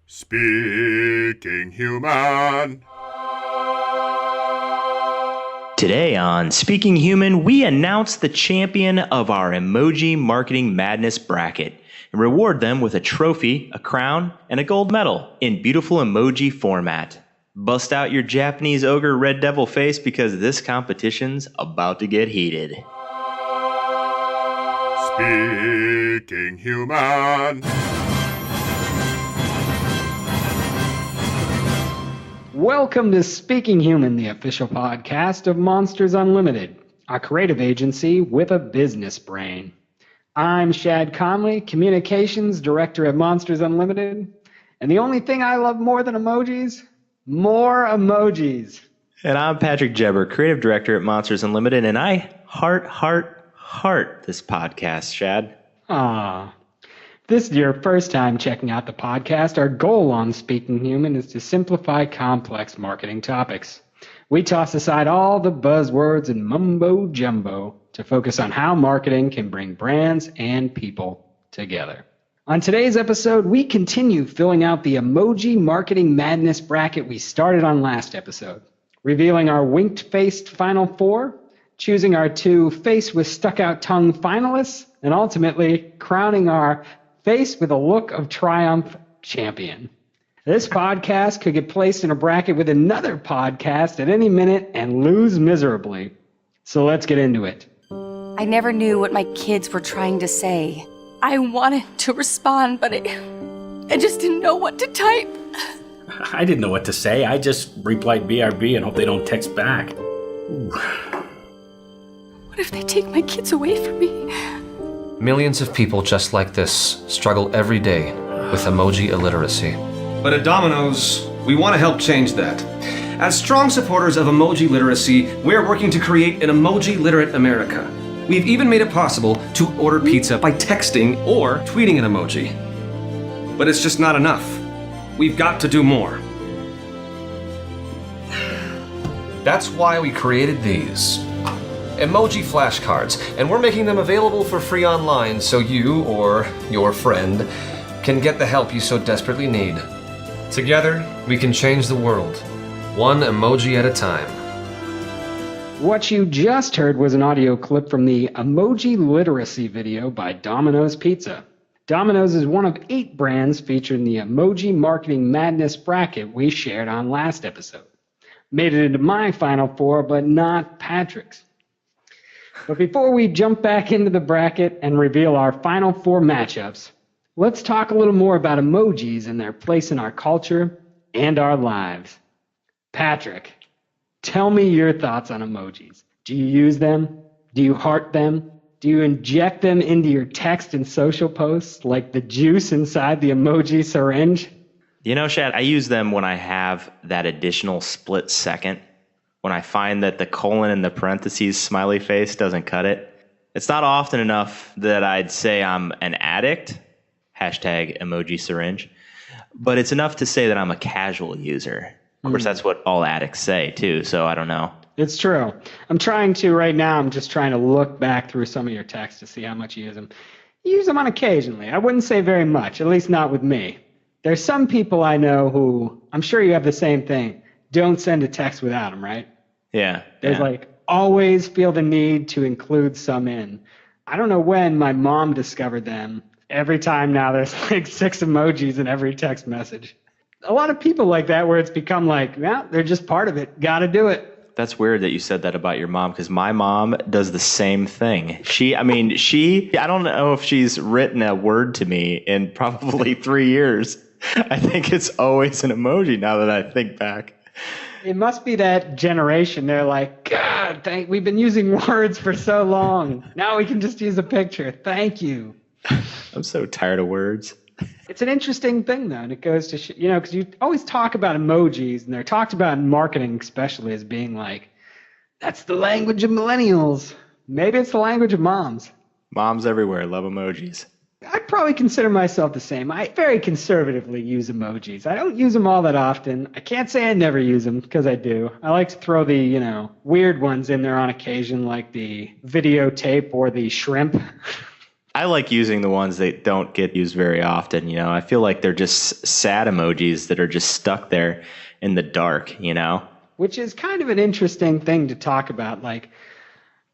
Speaking Human. Today on Speaking Human, we announce the champion of our Emoji Marketing Madness Bracket and reward them with a trophy, a crown, and a gold medal in beautiful emoji format. Bust out your Japanese ogre red devil face because this competition's about to get heated. Speaking Human. Welcome to Speaking Human, the official podcast of Monsters Unlimited, a creative agency with a business brain. I'm Shad Conley, Communications Director at Monsters Unlimited, and the only thing I love more than emojis, more emojis. And I'm Patrick Jebber, Creative Director at Monsters Unlimited, and I heart this podcast, Shad. If this is your first time checking out the podcast, our goal on Speaking Human is to simplify complex marketing topics. We toss aside all the buzzwords and mumbo jumbo to focus on how marketing can bring brands and people together. On today's episode, we continue filling out the Emoji Marketing Madness Bracket we started on last episode, revealing our winked-faced Final Four, choosing our two face with stuck-out tongue finalists, and ultimately crowning our face with a look of triumph champion. This podcast could get placed in a bracket with another podcast at any minute and lose miserably. So let's get into it. I never knew what my kids were trying to say. I wanted to respond, but I just didn't know what to type. I didn't know what to say. I just replied BRB and hope they don't text back. Ooh. What if they take my kids away from me? Millions of people just like this struggle every day with emoji illiteracy. But at Domino's, we want to help change that. As strong supporters of emoji literacy, we're working to create an emoji-literate America. We've even made it possible to order pizza by texting or tweeting an emoji. But it's just not enough. We've got to do more. That's why we created these emoji flashcards, and we're making them available for free online so you or your friend can get the help you so desperately need. Together, we can change the world, one emoji at a time. What you just heard was an audio clip from the Emoji Literacy video by Domino's Pizza. Domino's is one of 8 brands featured in the Emoji Marketing Madness Bracket we shared on last episode. Made it into my Final Four, but not Patrick's. But before we jump back into the bracket and reveal our Final Four matchups, let's talk a little more about emojis and their place in our culture and our lives. Patrick, tell me your thoughts on emojis. Do you use them? Do you heart them? Do you inject them into your text and social posts like the juice inside the emoji syringe? You know, Shad, I use them when I have that additional split second. When I find that the colon and the parentheses smiley face doesn't cut it. It's not often enough that I'd say I'm an addict, hashtag emoji syringe, but it's enough to say that I'm a casual user. Of course, that's what all addicts say too, so I don't know. It's true. I'm trying to look back through some of your texts to see how much you use them. You use them on occasionally. I wouldn't say very much, at least not with me. There's some people I know who, I'm sure you have the same thing, don't send a text without them, right? Yeah. There's always feel the need to include some in. I don't know when my mom discovered them. Every time now there's 6 emojis in every text message. A lot of people like that where it's become they're just part of it. Got to do it. That's weird that you said that about your mom because my mom does the same thing. I don't know if she's written a word to me in probably 3 years. I think it's always an emoji now that I think back. It must be that generation. They're like, God, we've been using words for so long. Now we can just use a picture. Thank you. I'm so tired of words. It's an interesting thing, though, and it goes to, because you always talk about emojis, and they're talked about in marketing especially as being like, that's the language of millennials. Maybe it's the language of moms. Moms everywhere love emojis. I'd probably consider myself the same. I very conservatively use emojis. I don't use them all that often. I can't say I never use them because I do. I like to throw the, weird ones in there on occasion, like the videotape or the shrimp. I like using the ones that don't get used very often. I feel like they're just sad emojis that are just stuck there in the dark, Which is kind of an interesting thing to talk about. Like,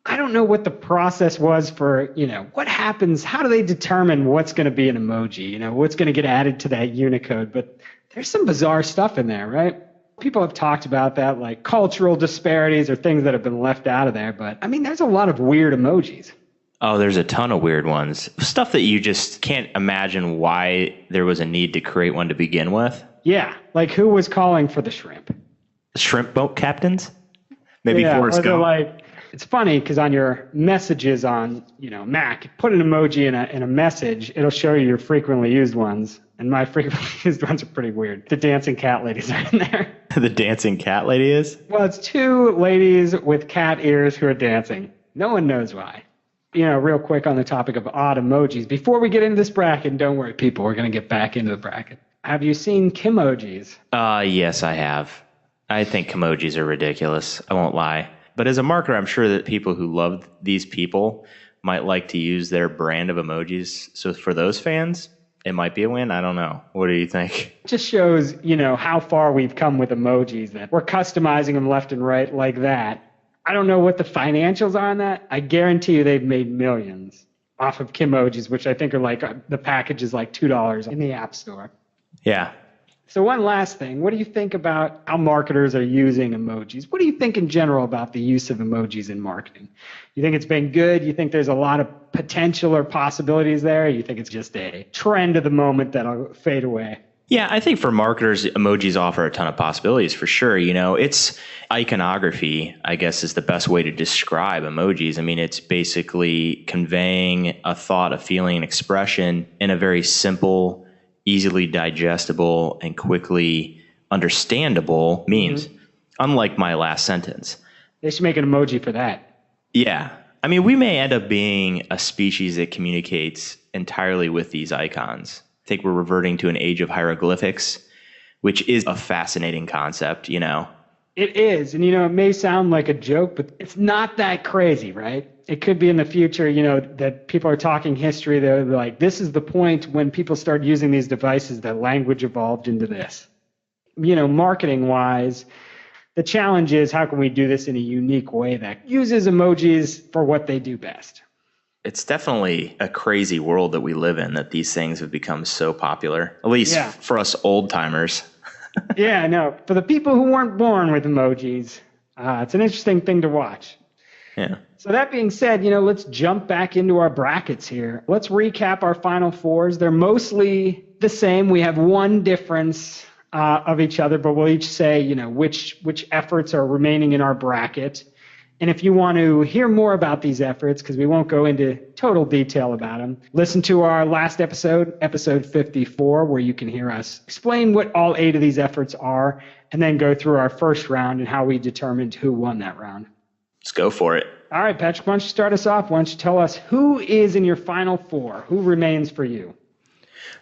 I don't know what the process was for, what happens, how do they determine what's going to be an emoji, what's going to get added to that Unicode. But there's some bizarre stuff in there, right? People have talked about that, like cultural disparities or things that have been left out of there. But I mean, there's a lot of weird emojis. Oh, there's a ton of weird ones. Stuff that you just can't imagine why there was a need to create one to begin with. Yeah, like who was calling for the shrimp? Shrimp boat captains? Maybe Yeah, Forrest or they're Gump. like, it's funny because on your messages on, Mac, put an emoji in a message, it'll show you your frequently used ones. And my frequently used ones are pretty weird. The dancing cat ladies are in there. The dancing cat lady is? Well, it's two ladies with cat ears who are dancing. No one knows why. Real quick on the topic of odd emojis. Before we get into this bracket, and don't worry, people, we're going to get back into the bracket. Have you seen Kimojis? Yes, I have. I think Kimojis are ridiculous. I won't lie. But as a marketer, I'm sure that people who love these people might like to use their brand of emojis. So for those fans, it might be a win. I don't know. What do you think? It just shows, how far we've come with emojis, that we're customizing them left and right like that. I don't know what the financials are on that. I guarantee you they've made millions off of Kimojis, which I think are like, the package is like $2 in the App Store. Yeah. So one last thing, what do you think about how marketers are using emojis? What do you think in general about the use of emojis in marketing? You think it's been good? You think there's a lot of potential or possibilities there? Or you think it's just a trend of the moment that'll fade away? Yeah, I think for marketers, emojis offer a ton of possibilities for sure. It's iconography, I guess, is the best way to describe emojis. I mean, it's basically conveying a thought, a feeling, an expression in a very simple, easily digestible, and quickly understandable means, unlike my last sentence. They should make an emoji for that. Yeah. I mean, we may end up being a species that communicates entirely with these icons. I think we're reverting to an age of hieroglyphics, which is a fascinating concept, It is. And, it may sound like a joke, but it's not that crazy, right? It could be in the future, that people are talking history. They're like, this is the point when people start using these devices that language evolved into this. Marketing wise, the challenge is how can we do this in a unique way that uses emojis for what they do best? It's definitely a crazy world that we live in, that these things have become so popular, at least for us old timers. Yeah, no. For the people who weren't born with emojis, it's an interesting thing to watch. Yeah. So that being said, let's jump back into our brackets here. Let's recap our final fours. They're mostly the same. We have one difference of each other, but we'll each say, which efforts are remaining in our bracket. And if you want to hear more about these efforts, because we won't go into total detail about them, listen to our last episode, episode 54, where you can hear us explain what all 8 of these efforts are, and then go through our first round and how we determined who won that round. Let's go for it. All right, Patrick, why don't you start us off? Why don't you tell us who is in your final 4? Who remains for you?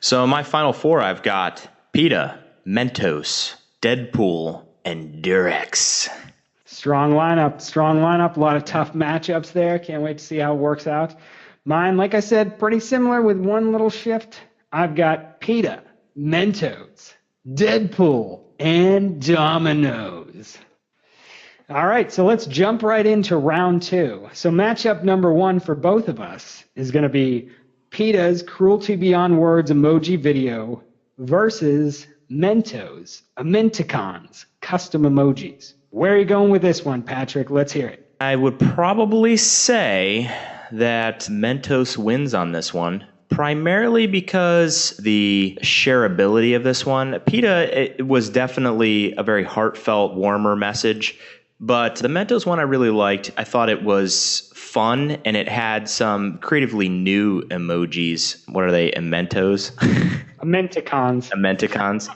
So in my final 4, I've got PETA, Mentos, Deadpool, and Durex. Strong lineup. A lot of tough matchups there. Can't wait to see how it works out. Mine, like I said, pretty similar with one little shift. I've got PETA, Mentos, Deadpool, and Domino's. All right, so let's jump right into round 2. So matchup number 1 for both of us is going to be PETA's Cruelty Beyond Words emoji video versus Mentos, Amenticons, custom emojis. Where are you going with this one, Patrick? Let's hear it. I would probably say that Mentos wins on this one, primarily because the shareability of this one. PETA, it was definitely a very heartfelt, warmer message, but the Mentos one I really liked. I thought it was fun, and it had some creatively new emojis. What are they? Mentos? Amenticons. Amenticons.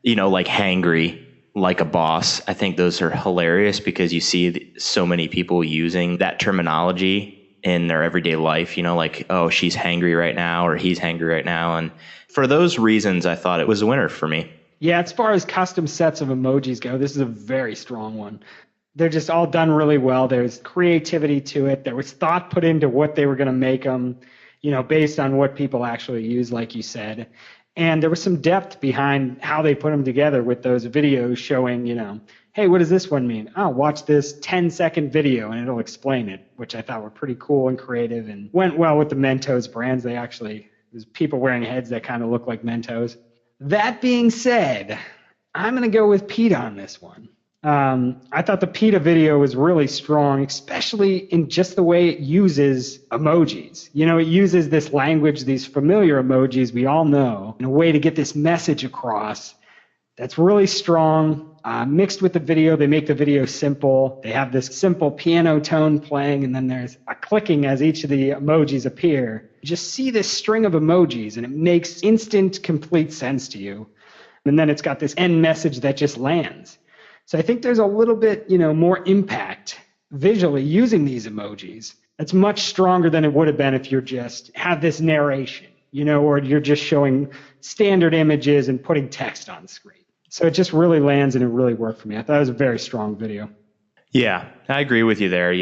Like hangry. Like a boss. I think those are hilarious because you see so many people using that terminology in their everyday life, like, oh, she's hangry right now or he's hangry right now. And for those reasons, I thought it was a winner for me. Yeah, as far as custom sets of emojis go, this is a very strong one. They're just all done really well. There's creativity to it. There was thought put into what they were going to make them. based on what people actually use, like you said. And there was some depth behind how they put them together with those videos showing, hey, what does this one mean? Oh, watch this 10-second video and it'll explain it, which I thought were pretty cool and creative and went well with the Mentos brands. There's people wearing heads that kind of look like Mentos. That being said, I'm going to go with PETA on this one. I thought the PETA video was really strong, especially in just the way it uses emojis. It uses this language, these familiar emojis we all know, in a way to get this message across that's really strong. Mixed with the video, they make the video simple. They have this simple piano tone playing, and then there's a clicking as each of the emojis appear. You just see this string of emojis, and it makes instant, complete sense to you. And then it's got this end message that just lands. So I think there's a little bit, more impact visually using these emojis. That's much stronger than it would have been if you just have this narration, or you're just showing standard images and putting text on screen. So it just really lands and it really worked for me. I thought it was a very strong video. Yeah, I agree with you there.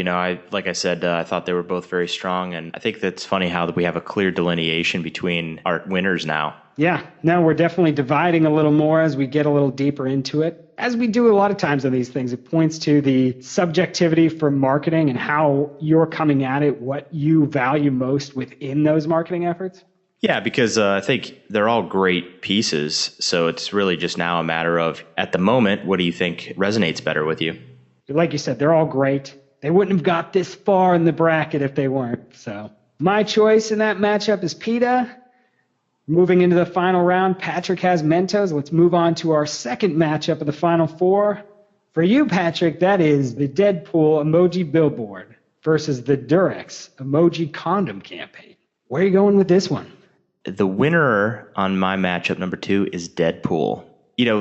Like I said, I thought they were both very strong. And I think that's funny how we have a clear delineation between our winners now. Yeah, no, we're definitely dividing a little more as we get a little deeper into it. As we do a lot of times on these things, it points to the subjectivity for marketing and how you're coming at it, what you value most within those marketing efforts. Yeah, because I think they're all great pieces. So it's really just now a matter of, at the moment, what do you think resonates better with you? Like you said, they're all great. They wouldn't have got this far in the bracket if they weren't. So my choice in that matchup is PETA. Moving into the final round, Patrick has Mentos. Let's move on to our second matchup of the final four. For you, Patrick, that is the Deadpool emoji billboard versus the Durex emoji condom campaign. Where are you going with this one? The winner on my matchup number 2 is Deadpool.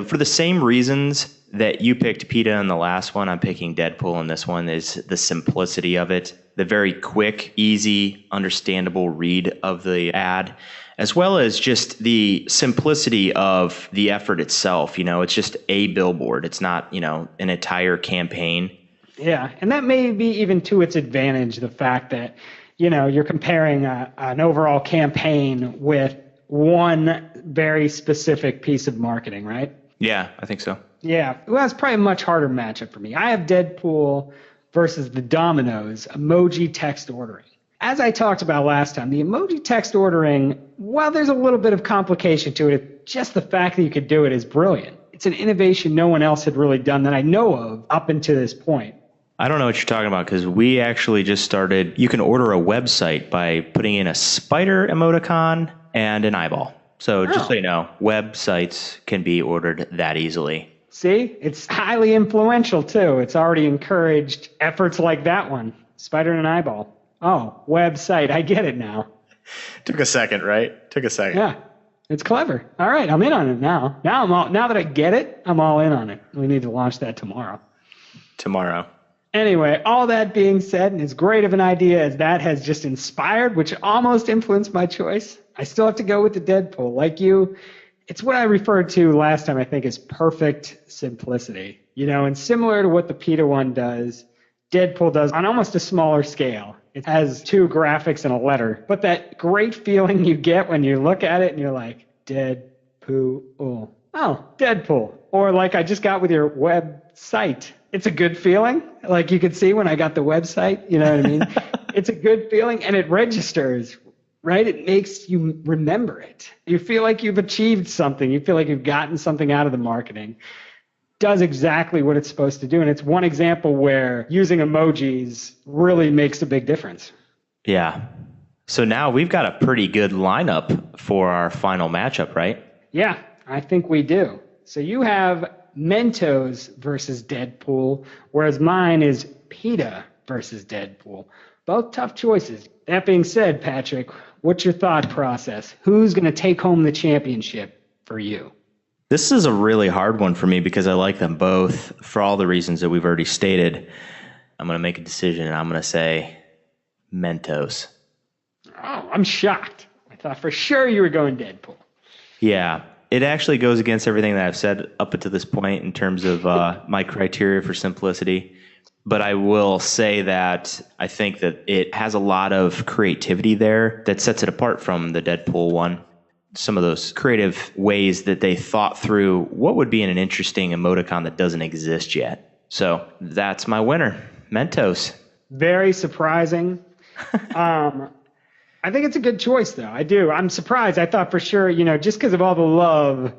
For the same reasons that you picked PETA in the last one, I'm picking Deadpool in this one. Is the simplicity of it, the very quick, easy, understandable read of the ad, as well as just the simplicity of the effort itself. It's just a billboard. It's not, an entire campaign. Yeah, and that may be even to its advantage, the fact that, you're comparing an overall campaign with one very specific piece of marketing, right? Yeah, I think so. Yeah, well, it's probably a much harder matchup for me. I have Deadpool versus the Domino's emoji text ordering. As I talked about last time, the emoji text ordering, while there's a little bit of complication to it, just the fact that you could do it is brilliant. It's an innovation no one else had really done that I know of up until this point. I don't know what you're talking about because we actually just started. You can order a website by putting in a spider emoticon and an eyeball. So just so you know, websites can be ordered that easily. See, it's highly influential too. It's already encouraged efforts like that one, spider and an eyeball. Oh, website. I get it now. Took a second, right? Took a second. Yeah, it's clever. All right, I'm in on it now. Now that I get it, I'm all in on it. We need to launch that tomorrow. Anyway, all that being said, and as great of an idea as that has just inspired, which almost influenced my choice, I still have to go with the Deadpool. Like you, it's what I referred to last time, I think, as perfect simplicity. And similar to what the PETA one does, Deadpool does on almost a smaller scale. It has 2 graphics and a letter. But that great feeling you get when you look at it and you're like, Deadpool. Oh, Deadpool. Or like I just got with your website. It's a good feeling. Like you could see when I got the website, you know what I mean? It's a good feeling and it registers, right? It makes you remember it. You feel like you've achieved something. You feel like you've gotten something out of the marketing. Does exactly what it's supposed to do. And it's one example where using emojis really makes a big difference. Yeah. So now we've got a pretty good lineup for our final matchup, right? Yeah, I think we do. So you have Mentos versus Deadpool, whereas mine is PETA versus Deadpool. Both tough choices. That being said, Patrick, what's your thought process? Who's going to take home the championship for you? This is a really hard one for me because I like them both for all the reasons that we've already stated. I'm going to make a decision and I'm going to say Mentos. Oh, I'm shocked. I thought for sure you were going Deadpool. Yeah, it actually goes against everything that I've said up until this point in terms of my criteria for simplicity. But I will say that I think that it has a lot of creativity there that sets it apart from the Deadpool one. Some of those creative ways that they thought through what would be an interesting emoticon that doesn't exist yet. So that's my winner, Mentos. Very surprising. I think it's a good choice, though. I do. I'm surprised. I thought for sure, just because of all the love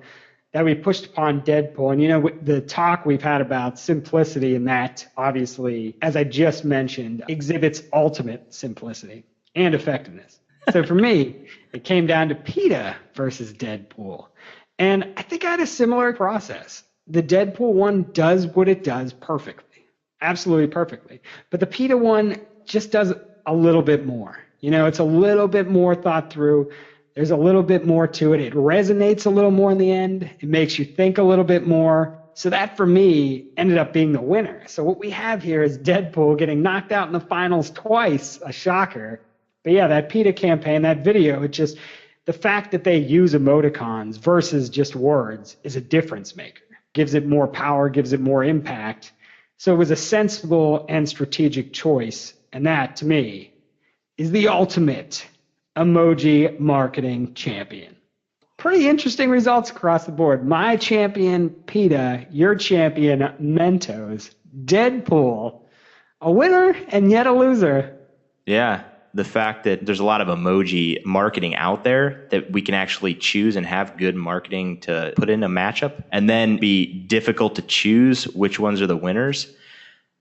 that we pushed upon Deadpool, and the talk we've had about simplicity, and that obviously, as I just mentioned, exhibits ultimate simplicity and effectiveness. So for me, it came down to PETA versus Deadpool. And I think I had a similar process. The Deadpool one does what it does perfectly, absolutely perfectly. But the PETA one just does a little bit more. It's a little bit more thought through. There's a little bit more to it. It resonates a little more in the end. It makes you think a little bit more. So that, for me, ended up being the winner. So what we have here is Deadpool getting knocked out in the finals twice, a shocker. But yeah, that PETA campaign, that video, the fact that they use emoticons versus just words is a difference maker. Gives it more power, gives it more impact. So it was a sensible and strategic choice. And that, to me, is the ultimate emoji marketing champion. Pretty interesting results across the board. My champion, PETA, your champion, Mentos, Deadpool, a winner and yet a loser. Yeah, the fact that there's a lot of emoji marketing out there that we can actually choose and have good marketing to put in a matchup and then be difficult to choose which ones are the winners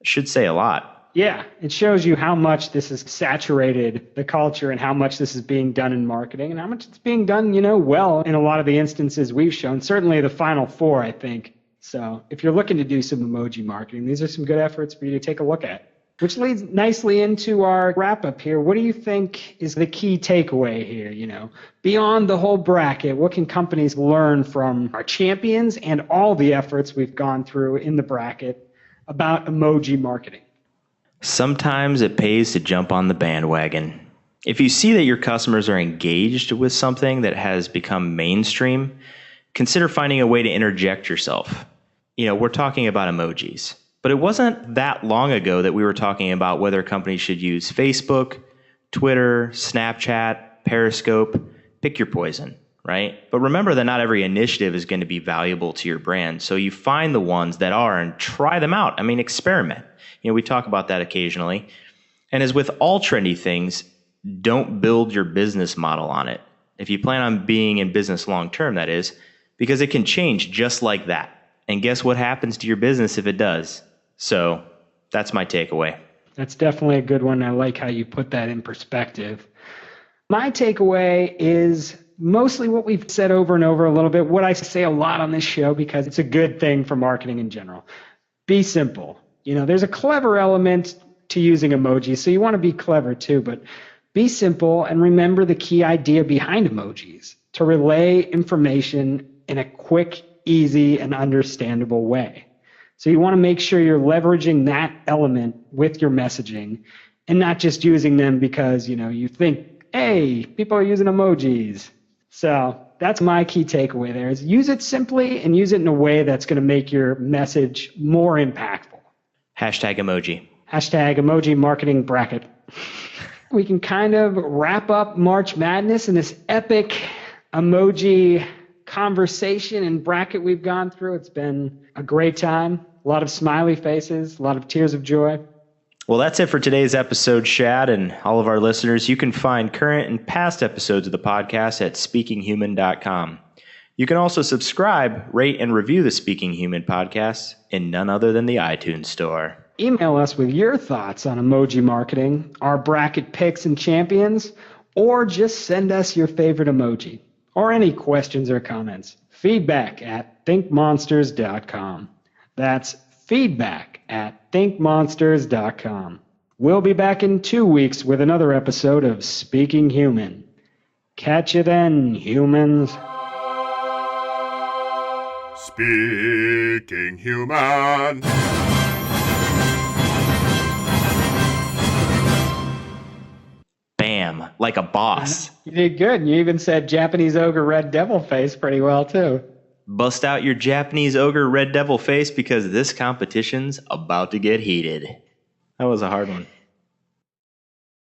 should say a lot. Yeah, it shows you how much this has saturated the culture and how much this is being done in marketing and how much it's being done, well in a lot of the instances we've shown. Certainly the final four, I think. So if you're looking to do some emoji marketing, these are some good efforts for you to take a look at. Which leads nicely into our wrap up here. What do you think is the key takeaway here? Beyond the whole bracket, what can companies learn from our champions and all the efforts we've gone through in the bracket about emoji marketing? Sometimes it pays to jump on the bandwagon. If you see that your customers are engaged with something that has become mainstream, consider finding a way to interject yourself. We're talking about emojis, but it wasn't that long ago that we were talking about whether companies should use Facebook, Twitter, Snapchat, Periscope, pick your poison, right? But remember that not every initiative is going to be valuable to your brand. So you find the ones that are and try them out. Experiment. We talk about that occasionally. And as with all trendy things, don't build your business model on it. If you plan on being in business long term, that is, because it can change just like that. And guess what happens to your business if it does? So that's my takeaway. That's definitely a good one. I like how you put that in perspective. My takeaway is mostly what we've said over and over a little bit, what I say a lot on this show because it's a good thing for marketing in general. Be simple. There's a clever element to using emojis, so you want to be clever too, but be simple and remember the key idea behind emojis, to relay information in a quick, easy, and understandable way. So you want to make sure you're leveraging that element with your messaging and not just using them because, you think, hey, people are using emojis. So that's my key takeaway there is use it simply and use it in a way that's going to make your message more impactful. Hashtag emoji. Hashtag Emoji Marketing Bracket. We can kind of wrap up March Madness in this epic emoji conversation and bracket we've gone through. It's been a great time. A lot of smiley faces, a lot of tears of joy. Well, that's it for today's episode, Shad, and all of our listeners. You can find current and past episodes of the podcast at speakinghuman.com. You can also subscribe, rate, and review the Speaking Human podcast in none other than the iTunes Store. Email us with your thoughts on emoji marketing, our bracket picks and champions, or just send us your favorite emoji, or any questions or comments. Feedback at thinkmonsters.com. That's feedback at thinkmonsters.com. We'll be back in 2 weeks with another episode of Speaking Human. Catch you then, humans. Speaking Human. Bam, like a boss. You did good. You even said Japanese ogre red devil face pretty well, too. Bust out your Japanese ogre red devil face because this competition's about to get heated. That was a hard one.